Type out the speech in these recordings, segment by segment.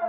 I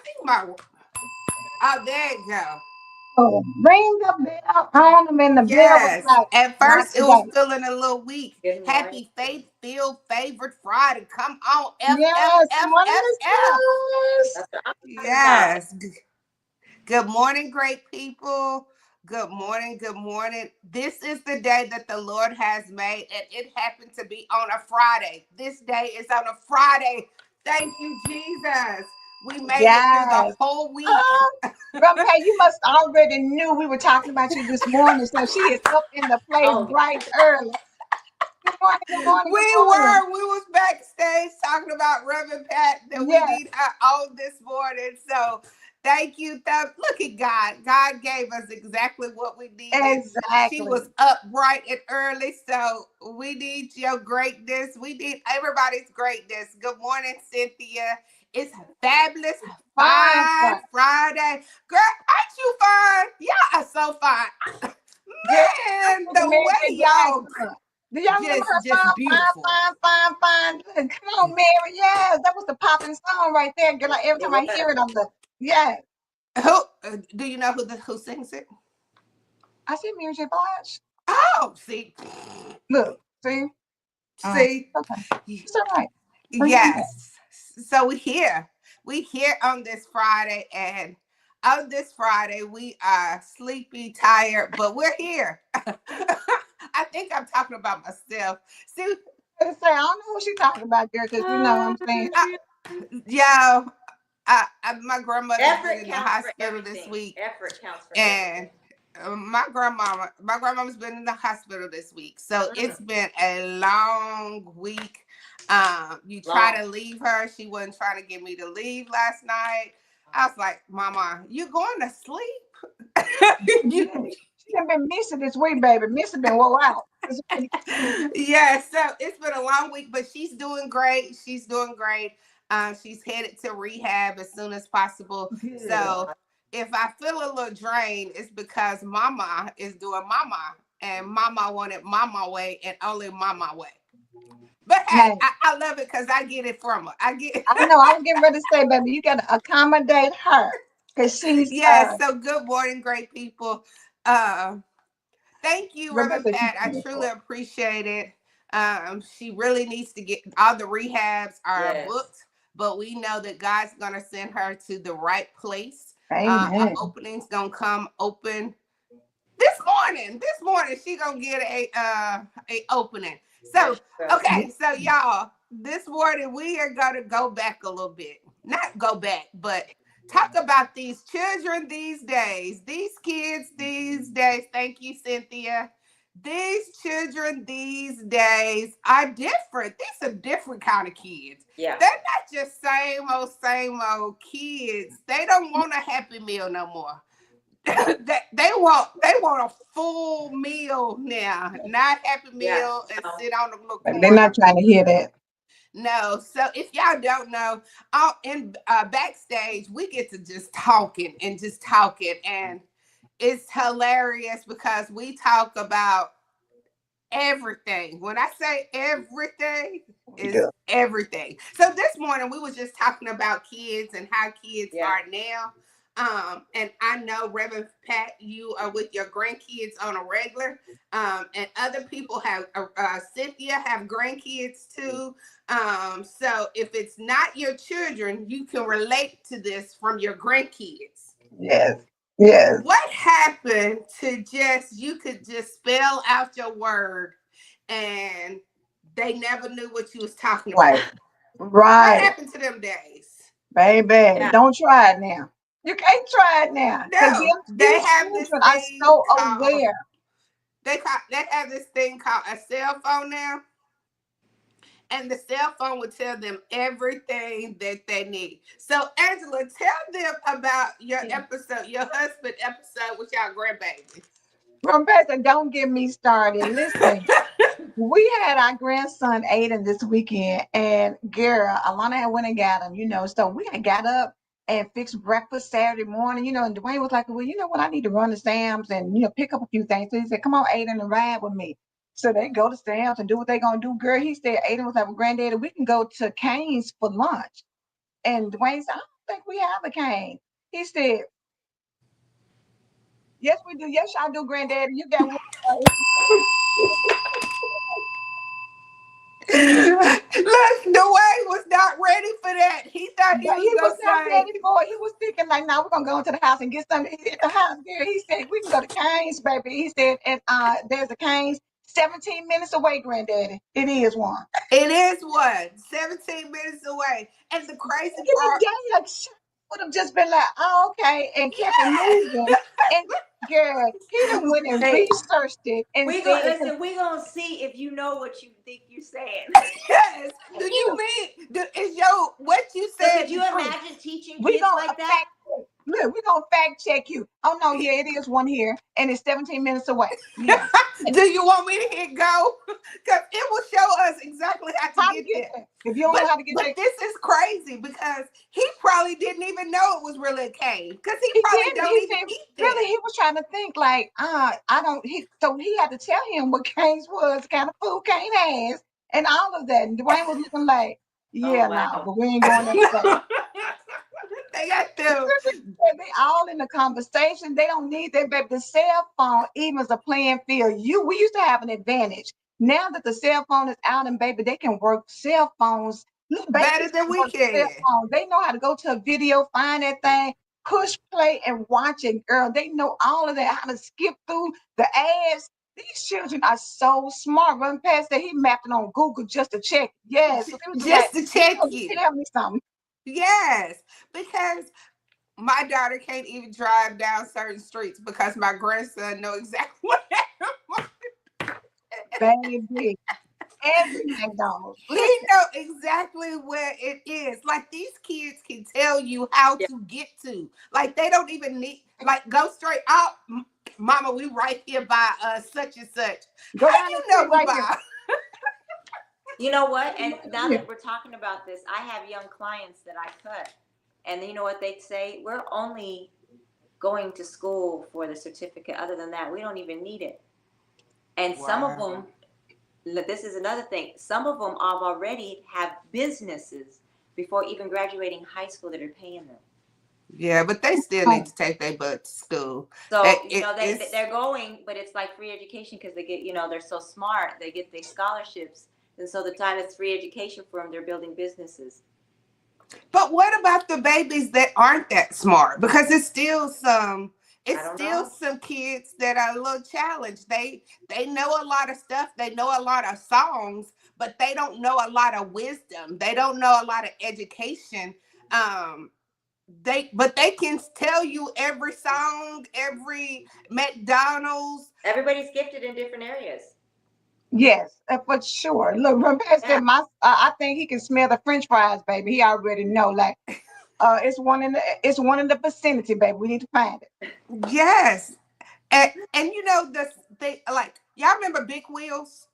think my oh, there you go. Oh, ring the bell on them, and the bell was Yes. like, At not first, it was today. feeling a little weak. Good morning. Happy Faith Filled Favorite Friday. Come on, F F Yes, F morning, F Miss F. Rose. That's what I'm talking about. Yes. Good morning, great people. Good morning. Good morning. This is the day that the Lord has made, and it happened to be on a Friday. This day is on a Friday. Thank you, Jesus. We made it through the Yes. whole week. Oh, Grandpa, you must already knew we were talking about you this morning. So she is up in the place Oh, bright and early. Good morning, good morning, We good morning. we was backstage talking about Reverend Pat that we Yes, need her on this morning. So thank you. Look at God. God gave us exactly what we needed. She exactly. was up bright and early. So we need your greatness. We need everybody's greatness. Good morning, Cynthia. It's a fabulous Fine, fine fine. Friday. Girl, aren't you fine? Y'all are so fine. Girl, I'm Man, the thinking Mary J. way Blige y'all song. Do y'all remember her just song, Fine, beautiful. Fine, Fine, Fine? Come on, Mary. Yes, that was the popping song right there. Girl, like, every it time I was. hear it, I'm like, yes. Who do you know who sings it? I see Mary J. Blige. Oh, see, Look, see? see, Okay. It's all right. Bring it on back. yes. So we here on this Friday, and on this Friday we are sleepy, tired, but we're here. I think I'm talking about myself. See, Say, I don't know what she's talking about, girl, because you know what I'm saying. yeah, my grandmother's been Effort in the counts for hospital this everything. week, Effort counts for and everything. my grandmama's been in the hospital this week, so Mm, it's been a long week. You try long. to leave her, she wasn't trying to get me to leave last night. I was like, Mama, you going to sleep? Yeah. She done been missing this week, baby. Missing been woe out. Yeah, so it's been a long week, but she's doing great. She's doing great. She's headed to rehab as soon as possible. Good. So if I feel a little drained, it's because Mama is doing Mama, and Mama wanted Mama way and only Mama way. But hey, Hey, I love it because I get it from her. I get I know. I was getting ready to say, baby, you got to accommodate her because she's yes. So good morning, great people. Uh, Thank you, Reverend Rebecca. She's Pat. I truly beautiful. appreciate it. She really needs to get all the rehabs are Yes. booked, but we know that God's gonna send her to the right place. An Amen. opening's gonna come open this morning. This morning she gonna get a opening. Yes, So she will. Yeah. okay, so y'all, this morning we are gonna go back a little bit. Not go back, but talk about these children these days, these kids these days. Thank you, Cynthia. These children these days are different. These are different kind of kids. Yeah. They're not just same old kids. They don't want a happy meal no more. They want a full meal now, not happy Yeah. meal and No. sit on the little But they're not corner. trying to hear that. No, so if y'all don't know, in backstage we get to just talking and just talking, and it's hilarious because we talk about everything. When I say everything, We is do. everything. So this morning we was just talking about kids and how kids Yeah. are now. And I know Reverend Pat, you are with your grandkids on a regular. And other people have Cynthia have grandkids too. So if it's not your children, you can relate to this from your grandkids. Yes. Yes. What happened to just you could just spell out your word and they never knew what you was talking Right. about? What Right. happened to them days? Baby, Yeah. don't try it now. You can't try it now. Because No, they these have this children are thing so called aware. they have this thing called a cell phone now, and the cell phone will tell them everything that they need. So, Angela, tell them about your Yeah. episode, your husband episode with y'all grandbaby. Professor, don't get me started. Listen, we had our grandson Aiden this weekend, and girl, Alana had went and got him, So we had got up and fixed breakfast Saturday morning, and Dwayne was like, well, you know what? I need to run to Sam's and, pick up a few things. So he said, come on, Aiden, and ride with me. So they go to Sam's and do what they going to do. Girl, he said, Aiden was like, well, granddaddy, we can go to Cane's for lunch. And Dwayne said, I don't think we have a cane. He said, yes, we do. Yes, I do, granddaddy. You got one. Look, Dwayne was not ready for that. He thought he But was he was gonna not say, ready for it. He was thinking like, "Now we're gonna go into the house and get something to eat at the house." Girl, he said, "We can go to Cane's, baby." He said, "And there's a Cane's 17 minutes away, Granddaddy. It is one." it is what 17 minutes away. And the crazy Back in the part, day, like, would have just been like, "Oh, okay," and kept it yes, moving. And girl, he done went and Hey, researched it and we said, gonna listen. We gonna see if you know what you think you saying. yes. Do "He you mean is your what you So said could the you truth? imagine teaching we kids gonna like that? fact check. Look, we gonna fact check you." Oh no, yeah, it is one here, and it's 17 minutes away. Yes. Do you want me to hit go? Because it will show us exactly how to How to get get there. there? If you don't But know how to get but there, this is crazy because he probably didn't even know it was really a cane because he he probably didn't. don't He even said, eat that. really, he was trying to think like, I don't. So he had to tell him what Cane's was, kind of food Cane has, and all of that. And Dwayne was looking like, Oh yeah, no, wow. but we ain't going there today. They got them. And they all in the conversation. They don't need that, baby. The cell phone even is a playing field. We used to have an advantage. Now that the cell phone is out, and baby, they can work cell phones. Little Better babies than can we work cell can. phones. They know how to go to a video, find that thing, push play, and watch it, girl. They know all of that, how to skip through the ads. These children are so smart. Run past that, he mapped it on Google just to check. Yes, because he was just like, Just to check oh, you. tell me something. Yes. Because my daughter can't even drive down certain streets because my grandson know exactly what happened. Baby, every McDonald's. He know exactly where it is. Like these kids can tell you how Yeah. to get to. Like they don't even need like go straight out. Mama, we right here by such and such. Go How down the you know street we right here. by? You know what? And Right now here. that we're talking about this, I have young clients that I cut, and you know what they say? We're only going to school for the certificate. Other than that, we don't even need it. And some of Wow. them, this is another thing. Some of them have already have businesses before even graduating high school that are paying them. Yeah, but they still need Oh, to take their butt to school. So you know It's they're going, but it's like free education because they get they're so smart. They get the scholarships, and so the time it's free education for them, they're building businesses. but what about the babies that aren't that smart? Because I it's don't still know. some kids that are a little challenged. They know a lot of stuff. They know a lot of songs, but they don't know a lot of wisdom. They don't know a lot of education. Um they can tell you every song, every McDonald's. Everybody's gifted in different areas. yes, for sure. Look, Ramirez said, Yeah. I think he can smell the French fries, baby. He already know. Like, it's one in the vicinity, baby. We need to find it. Yes. And you know the they like y'all remember big wheels?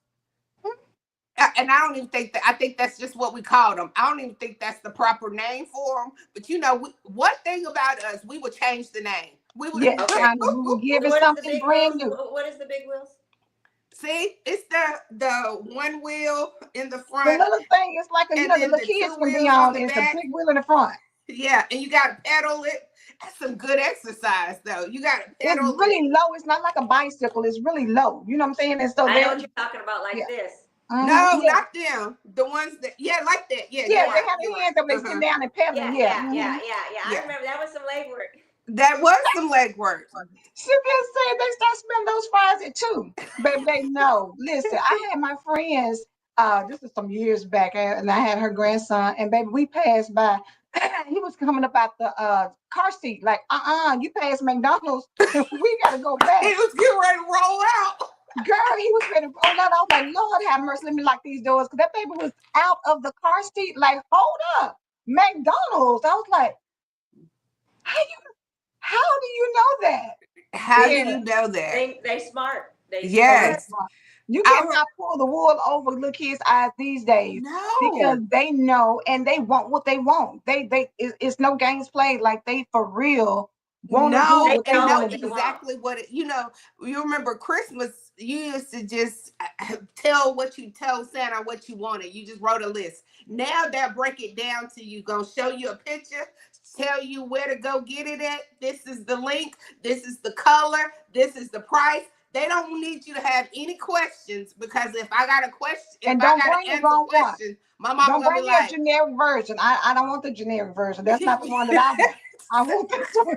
And I don't even think that I think that's just what we called them. I don't even think that's the proper name for them. But you know, one thing about us, we would change the name. We would Yes, Okay. honey, we will give So it what is the something big brand wheels? new. What is the big wheels? See, it's the one wheel in the The front, little thing is like and the then little the kids two can be wheels on on the is the back. big wheel in the front. Yeah, and you got to pedal it. That's some good exercise, though. You got to It's pedal it. really low. It's not like a bicycle. It's really low. You know what I'm saying? And so I know they're what you're talking about, like yeah. this. No, Yeah. not them. The ones that, yeah, like that. Yeah, Yeah, you're they Yeah, right. have You're their right. hands up, they sit Uh-huh. down and yeah, pedaling. Yeah. yeah, yeah, yeah, yeah. I Yeah, remember that was some leg work. that was some leg work. She been saying they start smelling those fries at two. Baby, they know. Listen, I had my friends, this was some years back, and I had her grandson, and baby, we passed by. He was coming up out the car seat, like, you passed McDonald's, we gotta go He back. was getting ready to roll out. Girl, he was ready to roll out. I was like, Lord have mercy, let me lock these doors. Cause that baby was out of the car seat, like, hold up. McDonald's. I was like, how you how do you know that? How do They you know that? they smart. They Oh, smart. they Yes. smart. You I re- cannot pull the wool over little kids' eyes these days because no. they know and they want what they want. It's no games played. Like they for real want to do They No, what they and know know want what to they do. want. exactly what it, you remember Christmas, you used to just tell what you tell Santa what you wanted. You just wrote a list. Now they'll break it down to you, gonna show you a picture, tell you where to go get it at. This is the link, this is the color, this is the price. They don't need you to have any questions because if And I don't gotta bring the answer wrong one. questions, my mama Don't gonna be bring me a like, generic version. I don't want the generic version. That's not the one that I want. I want this one.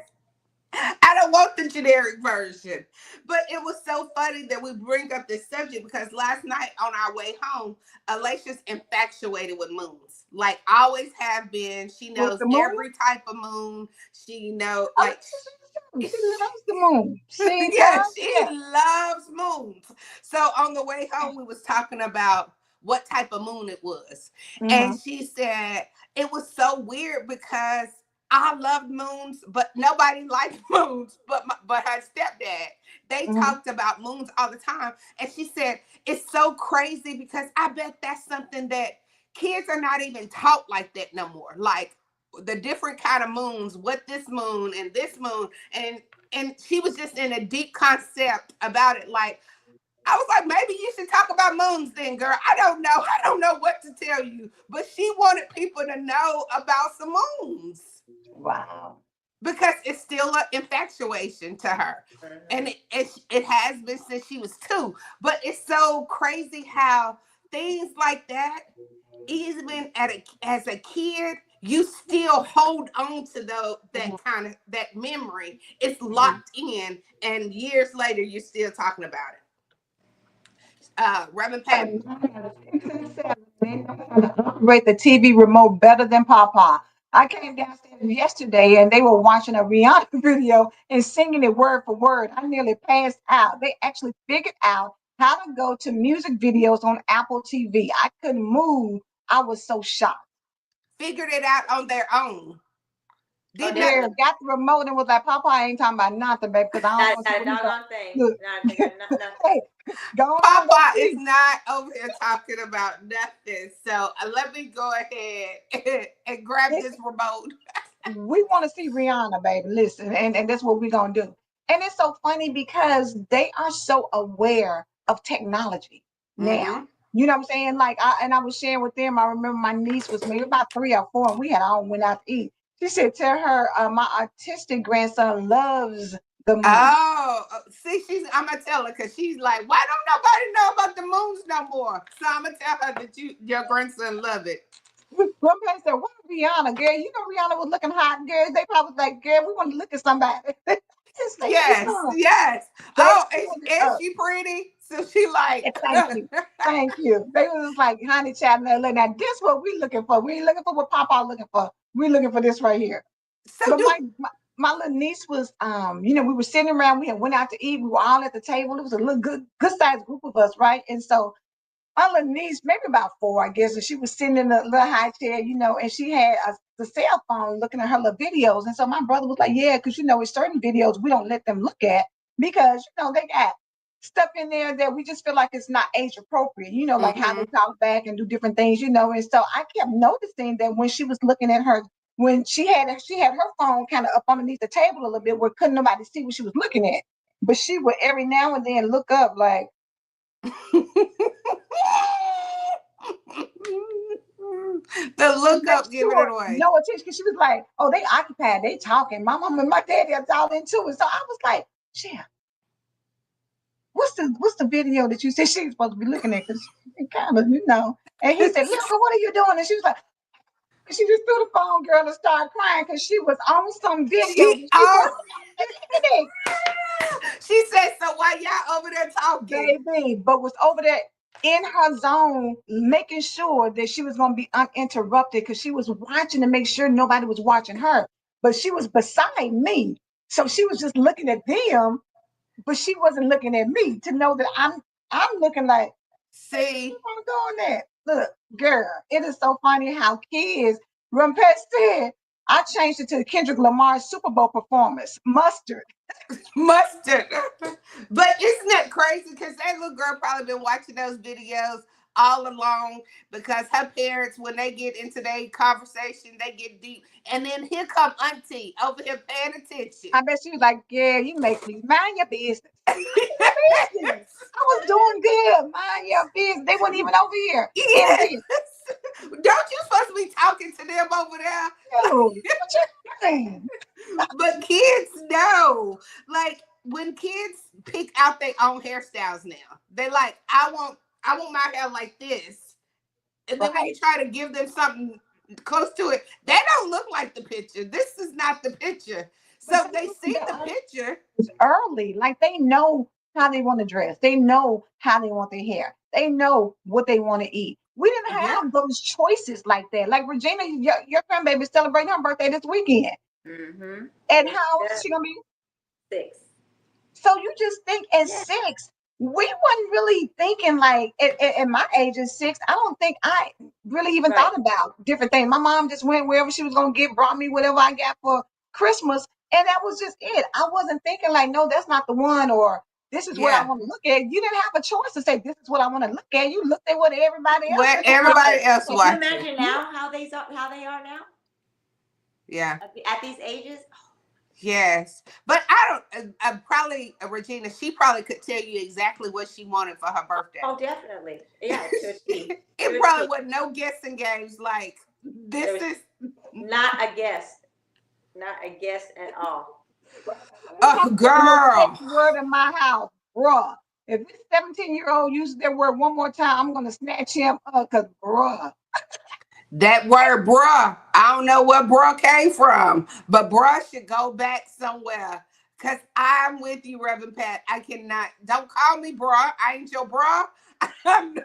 I don't want the generic version. But it was so funny that we bring up this subject because last night on our way home, Alicia's infatuated with moons. Like always have been. She With knows the moon. every type of moon. She know Oh, like she loves the moon. See, yeah, girl? she Yeah. loves moons. So on the way home, we was talking about what type of moon it was, and Hmm. she said it was so weird because I loved moons, but nobody liked moons, but her stepdad. They Hmm. talked about moons all the time, and she said it's so crazy because I bet that's something that kids are not even taught like that no more. Like the different kind of moons, what this moon, and she was just in a deep concept about it. Like I was like, maybe you should talk about moons then, girl. I don't know. I don't know what to tell you, but she wanted people to know about some moons Wow. because it's still an infatuation to her, and Mhm. it has been since she was 2. But it's so crazy how things like that, even as a kid, you still hold on to that kind of that memory. It's Mhm. locked in, and years later, you're still talking about it. Reverend Pat, And I had a 6 and 7. They know how to operate the TV remote better than Papa. I came downstairs yesterday and they were watching a Rihanna video and singing it word for word. I nearly passed out. They actually figured out how to go to music videos on Apple TV. I couldn't move. I was so shocked. figured it out on their own. Oh, Did not. Girl, definitely. got the remote and was like, Papa, I ain't talking about nothing, baby, because I don't Not, want to see not a what he got. doggone thing. Look, Not, they got nothing. hey, go on, go Papa is see. not over here talking about nothing. So let me go ahead and grab this remote. We want to see Rihanna, baby. Listen, and that's what we're gonna do. And it's so funny because they are so aware of technology now. Mm-hmm. You know what I'm saying? Like I was sharing with them. I remember my niece was maybe about 3 or 4, and we had all went out to eat. She said, "Tell her my autistic grandson loves the moon." Oh, see, I'm gonna tell her because she's like, why don't nobody know about the moons no more? So I'm gonna tell her that your grandson love it. Grandpa said, "What Rihanna, girl? You know Rihanna was looking hot, girl." They probably was like, "Girl, we want to look at somebody." It's like, Yes, listen, yes. they Oh, pulled it is up. she pretty? So she like, Yeah, thank you. Thank you. They was just like, honey, child, now this what we looking for. We ain't looking for what Papa looking for. We looking for this right here. so But do my little niece was, we were sitting around, we had went out to eat, we were all at the table. It was a little good sized group of us, right? And so my little niece, maybe about 4, I guess, and she was sitting in a little high chair, and she had the cell phone looking at her little videos. And so my brother was like, yeah, because it's certain videos we don't let them look at because they got stuff in there that we just feel like it's not age appropriate, like how they mm-hmm. talk back and do different things, and so I kept noticing that when she was looking at her, when she had her phone kind of up underneath the table a little bit where couldn't nobody see what she was looking at, but she would every now and then look up like The To look make up giving it sure away. no attention, because she was like, "Oh, they occupied, they talking." My mom and my daddy are all into it, so I was like, "Shit, what's the video that you said she's supposed to be looking at?" Because kind of, you know. And he said, "Look, what are you doing?" And she was like, she just threw the phone, girl, and started crying because she was on some video She that she oh wasn't looking she said, so why y'all over there at, talking? baby, but was over there in her zone, making sure that she was going to be uninterrupted because she was watching to make sure nobody was watching her. But she was beside me, so she was just looking at them, but she wasn't looking at me to know that I'm looking like, See, I'm doing that. Look, girl, it is so funny how kids. Rumpet said, I changed it to Kendrick Lamar's Super Bowl performance, Mustard. mustard. But isn't that crazy? Because that little girl probably been watching those videos all along because her parents, when they get into their conversation, they get deep. And then here come Auntie over here paying attention. I bet she was like, yeah, you make me mind your business. Business. I was doing good. Mind your business. They weren't even over here. In Yes. here. Don't you supposed to be talking to them over there? Dude, what you doing? But kids know. Like when kids pick out their own hairstyles now, they like, I want my hair like this. And then when you Right. try to give them something close to it, they don't look like the picture. This is not the picture. But So they see the they picture. early. Like they know how they want to dress. They know how they want their hair. They know what they want to eat. We didn't Yeah. have those choices like that. Like Regina, your grandbaby's celebrating her birthday this weekend. Mm-hmm. And Yes, how old is yes. she gonna be? 6. So you just think at Yeah. 6, we wasn't really thinking like at my age at 6, I don't think I really even Right. thought about different things. My mom just went wherever she was gonna get, brought me whatever I got for Christmas, and that was just it. I wasn't thinking like, no, that's not the one, or this is what I Yeah. want to look at. You didn't have a choice to say this is what I want to look at. You looked at what everybody else Where was everybody Right. else Can you watching. imagine now how they are now Yeah. at these ages? Yes. But I don't, probably, Regina, she probably could tell you exactly what she wanted for her birthday. Oh, definitely. Yeah, to a T. To It a probably T. wasn't no guessing games like this There's is. not a guess. Not a guess at all. We Oh, have the most girl. hated word in my house, bruh. If this 17-year-old uses that word one more time, I'm gonna snatch him up because bruh. That word bruh, I don't know where bruh came from, but bruh should go back somewhere. Cause I'm with you, Reverend Pat. I cannot, don't call me bruh. I ain't your bruh. I'm,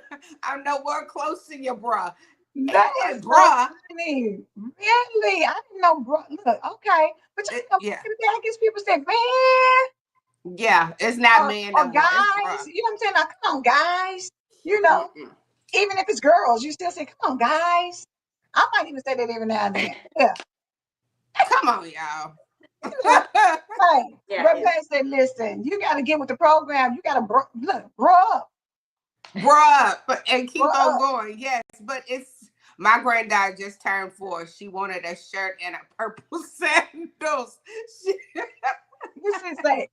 I'm nowhere close to your bruh. That Anyway, is so bruh. funny. Really? I didn't know, bruh. Look, okay. But you know, Yeah. I guess people say, man, Yeah. It's not man or no more. It's guys. bruh. You know what I'm saying? Now, come on, guys. You know, Mm-mm. even if it's girls, you still say, come on, guys. I might even say that every now and then. Yeah. Come on, y'all. You know, hey, Yeah, but yeah. Pat said, listen, you got to get with the program. You got to, look, grow up. Bruh, and Grow keep on up. going. Yes, but it's my granddaughter just turned 4. She wanted a shirt and a purple sandals. She, You should say,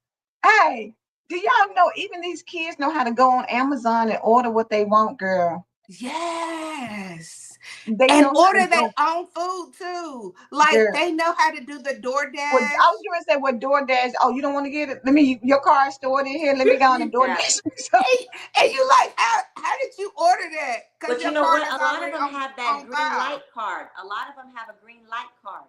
hey, do y'all know even these kids know how to go on Amazon and order what they want, girl? yes, They and know how to order their go, own food too. Like girl. they know how to do the Well, DoorDash. I was going to say, what DoorDash? Oh, you don't want to get it? Let me, your car is stored in here. Let me go on and Yeah. DoorDash. So, And you like, how did you order that? Because But you your know card what? is A lot of already them have that on green file. light card. A lot of them have a green light card.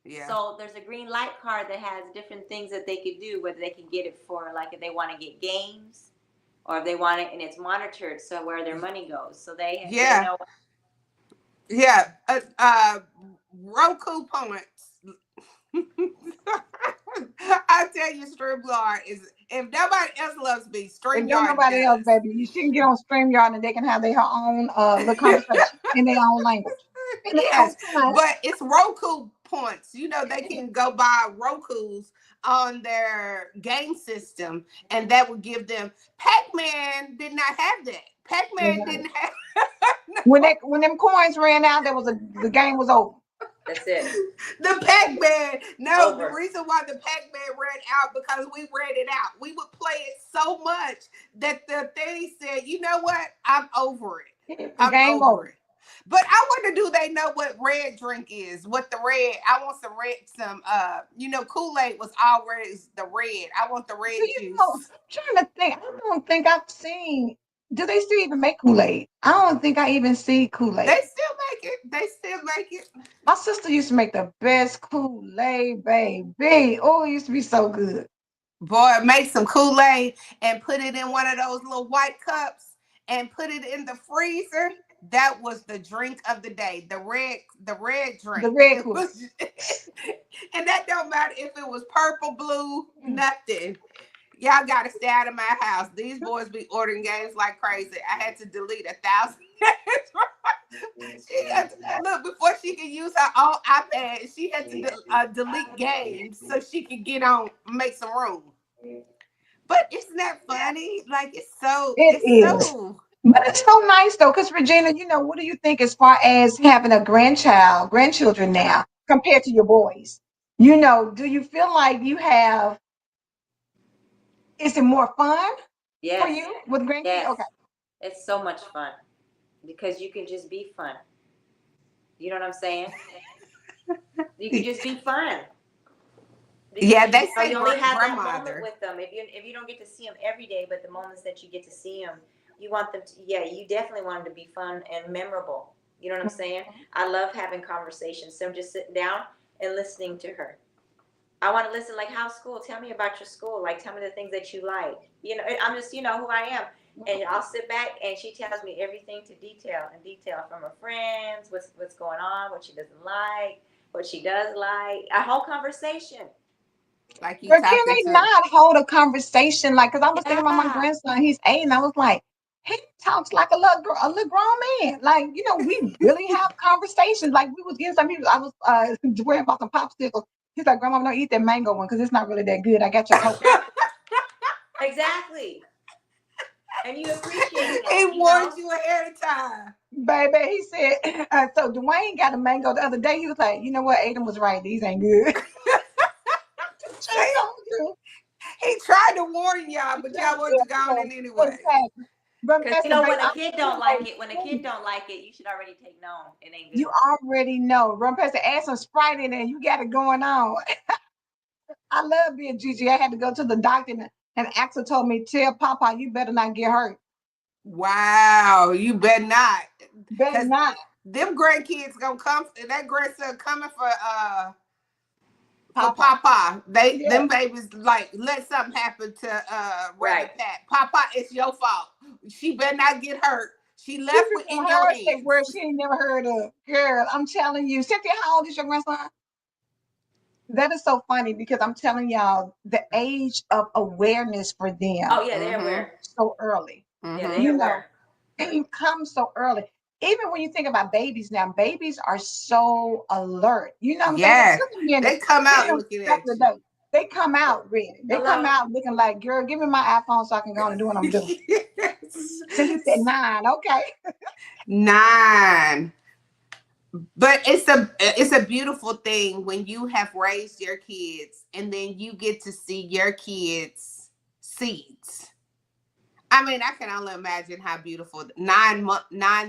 Yeah. So there's a green light card that has different things that they could do, whether they can get it for like if they want to get games or if they want it and it's monitored so where their money goes. So they Yeah. know. Yeah. Roku points. I tell you, StreamYard is, if nobody else loves me, if don't StreamYard nobody else, does. baby, you shouldn't get on StreamYard and they can have their own little conversation in their own language, in their own Yes, time. but it's Roku points. You know, they can go buy Rokus on their game system, and that would give them. Pac-Man did not have that. Pac-Man Yeah. didn't have. When No. them coins ran out, the game was over. That's it. The Pac-Man. No, the Over. reason why the Pac-Man ran out because we ran it out. We would play it so much that the thing said, you know what? I'm over it. I'm Game over over. it. But I wonder, do they know what red drink is? What the red? I want some red. Kool-Aid was always the red. I want the Do red you know? I'm juice. trying to think. I don't think I've seen. Do they still even make Kool-Aid? I don't think I even see They Kool-Aid. still make it. They still make it. My sister used to make the best Kool-Aid, baby. Oh, it used to be so good. Boy, make some Kool-Aid and put it in one of those little white cups and put it in the freezer. That was the drink of the day. The red The drink. red It Kool-Aid. was and that don't matter if it was purple, blue, nothing. Y'all gotta stay out of my house. These boys be ordering games like crazy. I had to delete 1,000 games. She had to, look, before she could use her own iPad, she had to delete games so she could get on, make some room. But isn't that funny? Like It it's is. so But it's so nice though, because Regina, what do you think as far as having a grandchildren now compared to your boys? Do you feel like is it more fun for Yes. you with grandkids? Yes. Okay. It's so much fun because you can just be fun. You know what I'm saying? You can just be fun yeah. because They say you only have that moment grandmother. with them. If you don't get to see them every day, but the moments that you get to see them, you want them to. Yeah, you definitely want them to be fun and memorable. You know what I'm saying? I love having conversations. So I'm just sitting down and listening to her. I want to listen, like, how's school? Tell me about your school. Like, tell me the things that you like. I'm just, who I am. And I'll sit back and she tells me everything to detail from her friends, what's going on, what she doesn't like, what she does like. A whole conversation. Like you But can talking they to. not hold a conversation? Like, because I was thinking about my Yeah. grandson, he's 8, and I was like, he talks like a little grown man. Like, we really have conversations. Like, we was getting some people, I was worrying about some popsicles. He's like, Grandma, don't eat that mango one because it's not really that good. I got your coke. Exactly. Exactly. And you appreciate He that, warned you ahead of time. Baby, he said, so Dwayne got a mango the other day. He was like, you know what? Aiden was right. These ain't good. Just See, told you. he tried to warn y'all, but y'all wanted to go on in anyway. Exactly. But because listen, baby, when a kid don't like it, you should already take no. It ain't you good. already know. Run past the add some Sprite in there. You got it going on. I love being Gigi. I had to go to the doctor and Axel told me, tell Papa, you better not get hurt. Wow, you better not, Better cause not. them grandkids gonna come. That grandson coming for Papa. Papa. Yeah. Them babies like let something happen to Reverend Right. Pat. Papa, it's your fault. She better not get hurt. She Two left with people in your heard a hands. word she ain't never heard of. Girl, I'm telling you. Cynthia, how old is your grandson? That is so funny because I'm telling y'all the age of awareness for them Oh yeah, they're Mm-hmm. aware. so early. Yeah, Mm-hmm. they're You know, aware. it comes so early. Even when you think about babies now, babies are so alert. You know what I'm saying? It Yeah, took a minute. they come It out took looking back at in the you. day. They come out ready. They come Hello. out looking like, girl, give me my iPhone so I can go on and do what I'm doing. Cynthia said 9. Okay. 9. But it's a beautiful thing when you have raised your kids and then you get to see your kids' seeds. I mean, I can only imagine how beautiful 9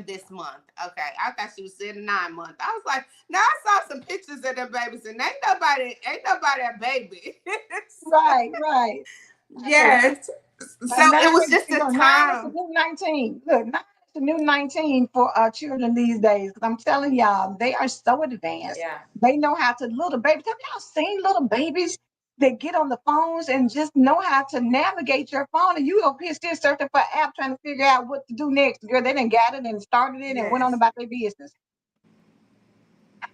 this month. Okay, I thought she was saying 9 month. I was like, no, I saw some pictures of them babies, and ain't nobody a baby. Right, right. Hey, Yes. So a 9 it was is, just a 9 is the time. new 19. Look, 9 is the new 19 for children these days. 'Cause I'm telling y'all, they are so advanced. Yeah. They know how to little babies. Have y'all seen little babies that get on the phones and just know how to navigate your phone? And you over here still searching for an app trying to figure out what to do next. Girl, they done got it and started it and went on Yes. about their business.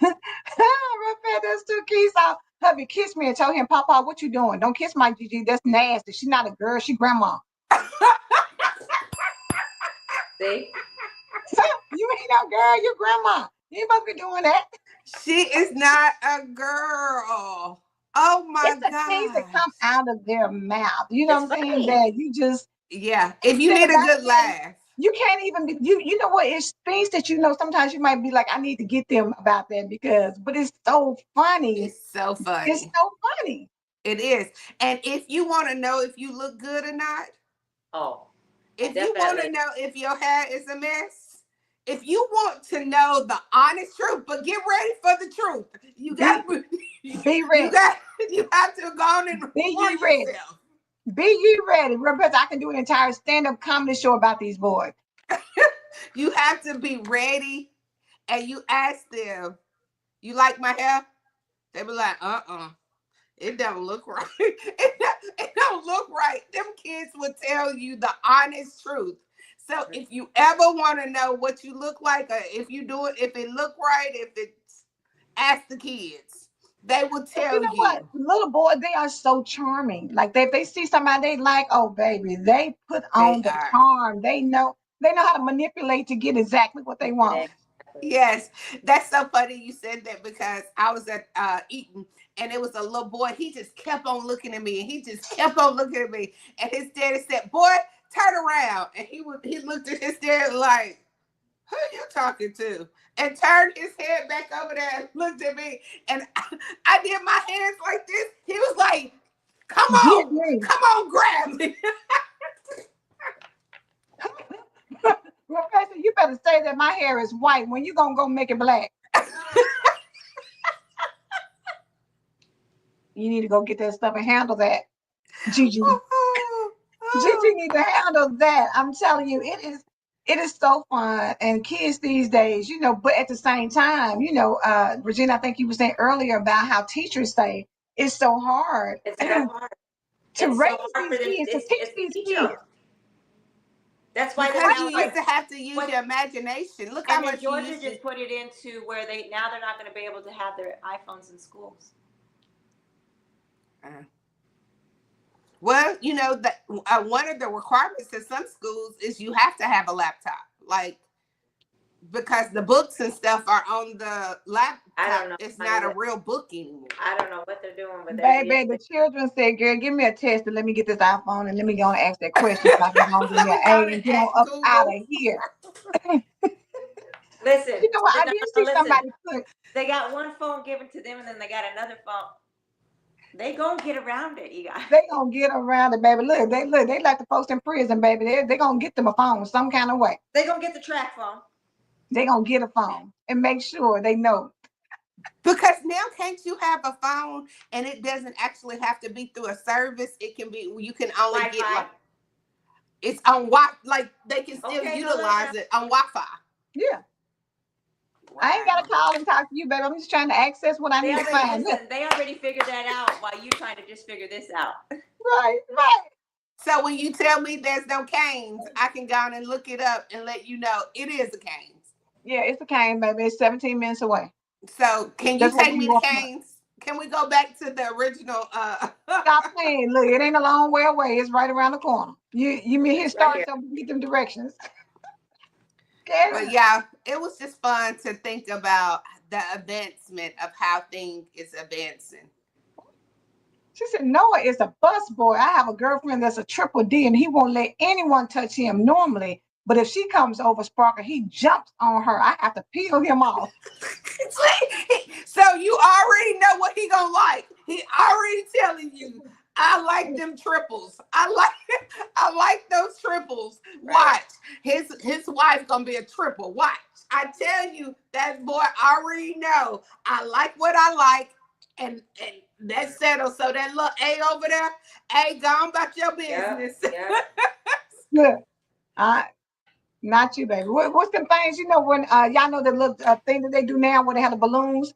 Rafael, that's too cute. So hubby kissed me and told him, Papa, what you doing? Don't kiss my Gigi. That's nasty. She's not a girl. She grandma. See? You ain't no girl, you grandma. You ain't supposed to be doing that. She is not a girl. Oh my It's the things that gosh. come out of their mouth. You know what It's I'm saying? funny. That you just Yeah. If you think need a about good it. laugh. You can't even you know what? It's things that you know. Sometimes you might be like, I need to get them about that but it's so funny. It's so It's funny. so funny. It is. And if you want to know if you look good or not, Oh, if you want to definitely. know if your hair is a mess, if you want to know the honest truth, but get ready for the truth. You got Be to be you ready. got you have to go on and Be ye warn ready. yourself. Be ye ready. Remember, I can do an entire stand-up comedy show about these boys. You have to be ready, and you ask them, "You like my hair?" They be like, "Uh-uh. It don't look right. It don't look right." Them kids will tell you the honest truth. So if you ever want to know what you look like, or if you do it, if it look right, if it's, ask the kids. They will And you tell know what? you. Little boys, they are so charming. Like if they see somebody they like, oh baby, they put They on the are. charm. They know how to manipulate to get exactly what they want. Exactly. Yes, that's so funny you said that because I was at Eaton and it was a little boy. He just kept on looking at me and he just kept on looking at me. And his daddy said, "Boy, turn around." And he looked at his dad like, "Who you talking to?" And turned his head back over there and looked at me. And I did my hands like this. He was like, Get me. come on, grab me." Professor, you better say that my hair is white when you gonna go make it black. You need to go get that stuff and handle that. Gigi. Gigi need to handle that. I'm telling you, it is so fun. And kids these days, but at the same time, Regina, I think you were saying earlier about how teachers say it's so hard It's so hard. to It's so raise hard for these them. kids, to teach It's these teach them. kids. That's why they're Because now you used like to have to use what. your imagination. Look how And then much you Georgia used to. just put it into where they're not going to be able to have their iPhones in schools. Uh, Well, that one of the requirements in some schools is you have to have a laptop, like because the books and stuff are on the I laptop. don't know, It's honey. not a real book anymore. I don't know what they're doing, but they're Baby, the children said, girl, give me a test and let me get this iPhone and let me go and ask that question so I can go and give Let me me an go A and and get on ask up out Google. of here. listen. You know what? I No, did no, see listen. somebody put They got one phone given to them, and then they got another phone. They gonna get around it, you guys. they gonna get around it, baby. They like the folks in prison, baby. They gonna get them a phone some kind of way. They gonna get the track phone. They gonna get a phone and make sure they know. Because now can't you have a phone and it doesn't actually have to be through a service? It can be you can only get Wi-Fi. like it's on Wi like they can still Okay, hold on now. utilize it on Wi-Fi. Yeah, I ain't Wow. gotta call and talk to you, baby. I'm just trying to access what I They need to already find. Look, listen. They already figured that out while you trying to just figure this out. right, right. So when you tell me there's no canes, I can go on and look it up and let you know it is a canes. Yeah, it's a cane, baby. It's 17 minutes away. So can you That's what take we me to walk up. canes? Can we go back to the original Stop playing. Look, it ain't a long way away. It's right around the corner. You mean here It's right start here. so we can get them directions. Okay. But yeah, it was just fun to think about the advancement of how things is advancing. She said, Noah is a bus boy. I have a girlfriend that's a triple D and he won't let anyone touch him normally. But if she comes over, Sparker, he jumps on her. I have to peel him off. So you already know what he gonna like. He already telling you, I like them triples. I like those triples. Right. Watch. His wife gonna be a triple. Watch. I tell you, that boy already know I like what I like. And that's settled. So that little A over there, A, go on about your Yep. business. Yep. Look, not you, baby. What's the things, when y'all know the little thing that they do now where they have the balloons?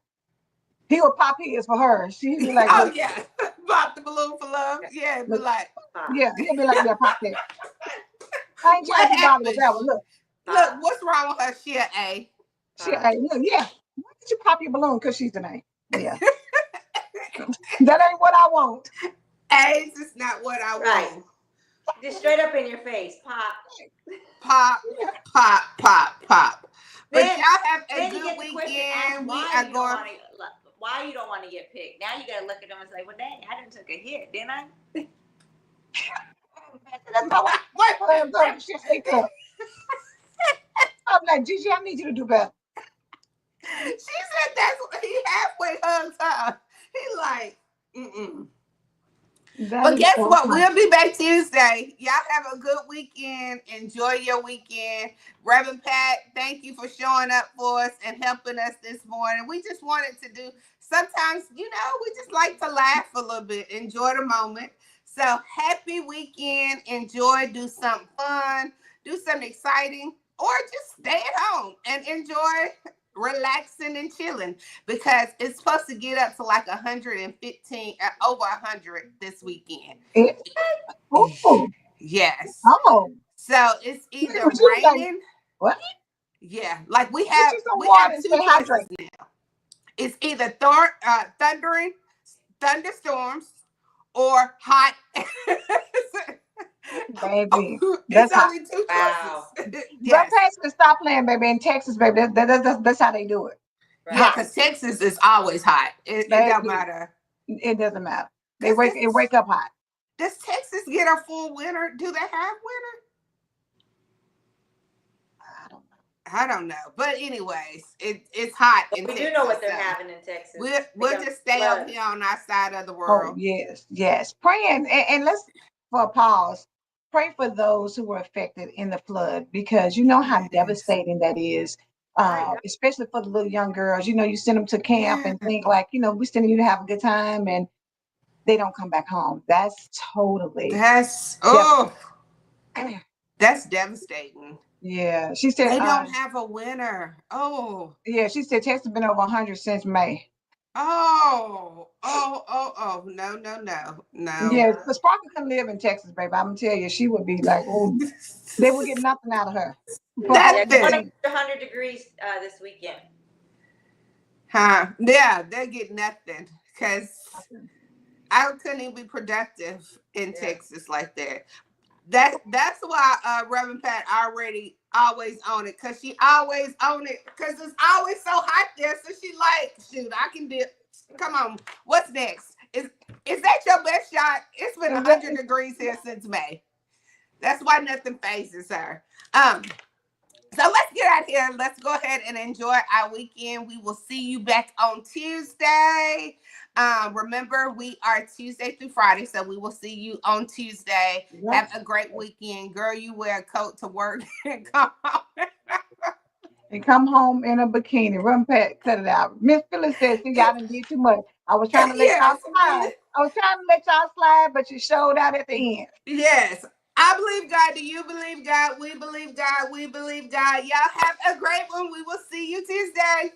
He would pop his for her. She'd be like, Oh look, yeah. Pop the balloon for love. Yeah, but look, like, Pop. yeah, he'll be like, yeah, pop that. I ain't trying what to be bothered with happened? that one. Look, Look, Pop. what's wrong with her? She a A. Pop. look, yeah. Why did you pop your balloon? Because she's an A. Yeah. That ain't what I want. A's is not what I Right. want. Just straight up in your face. Pop. Pop, Yeah. pop, pop, pop. But Then y'all have a then you good get the question asked weekend. We why are you don't going. want to get picked. Now you gotta look at them and say, well, dang, I didn't took a hit, didn't I? That's my wife. Wait, She hate that. I'm like, Gigi, I need you to do better. She said that's what he halfway hugs her. He like, mm-mm. That But is guess so what? funny. We'll be back Tuesday. Y'all have a good weekend. Enjoy your weekend. Reverend Pat, thank you for showing up for us and helping us this morning. We just wanted to do, sometimes, we just like to laugh a little bit, enjoy the moment. So happy weekend. Enjoy, do something fun, do something exciting, or just stay at home and enjoy relaxing and chilling because it's supposed to get up to like 115, over 100 this weekend. It, oh, Yes. oh. So it's She either was like, raining. what? Yeah, like we Get have you some we water have and two stay choices hydrated. now. It's either thundering, thunderstorms, or hot. Baby, It's that's how. only two Wow. choices. Run Yes. past and stop playing, baby. In Texas, baby, that's how they do it. Yeah, Right. Hot, because Texas is always hot. It don't baby. matter. It doesn't matter. Because It wake up hot. does Texas get a full winter? Do they have winter? I don't know. I don't know. But anyways, it's hot But in we do know Texas. what they're So having in Texas. we'll They got just stay over floods. here on our side of the Oh world. yes, yes. Praying and let's for a pause. Pray for those who were affected in the flood because you know how Yes. devastating that is. My God. Especially for the little young girls. You send them to camp Yeah. and think like, we're sending you to have a good time and they don't come back home. That's totally That's devastating. that's devastating. Yeah, she said. They don't have a winner. Oh. Yeah, she said Texas has been over 100 since May. Oh. No, no, no. No. Yeah, but Sparkle couldn't live in Texas, baby. I'm gonna tell you, she would be like, oh, they would get nothing out of her for Yeah, over a going Nothing. up week. to 100 degrees this weekend. Huh? Yeah, they get nothing. Because I couldn't even be productive in Yeah. Texas like that. That's why Reverend Pat already always own it because she always own it because it's always so hot there. So she like, shoot, I can do. Come on, what's next? Is that your best shot? It's been And that- 100 degrees here since May. That's why nothing phases her. So let's get out here. Let's go ahead and enjoy our weekend. We will see you back on Tuesday. Remember, we are Tuesday through Friday, so we will see you on Tuesday. Yep. Have a great weekend. Girl, you wear a coat to work and come home. And come home in a bikini. Run Pat, cut it out. Miss Phyllis said, see, y'all didn't do too much. I was trying to let y'all Yes, slide. Phyllis. I was trying to let y'all slide, but you showed out at the end. Yes. I believe God. Do you believe God? We believe God. We believe God. Y'all have a great one. We will see you Tuesday.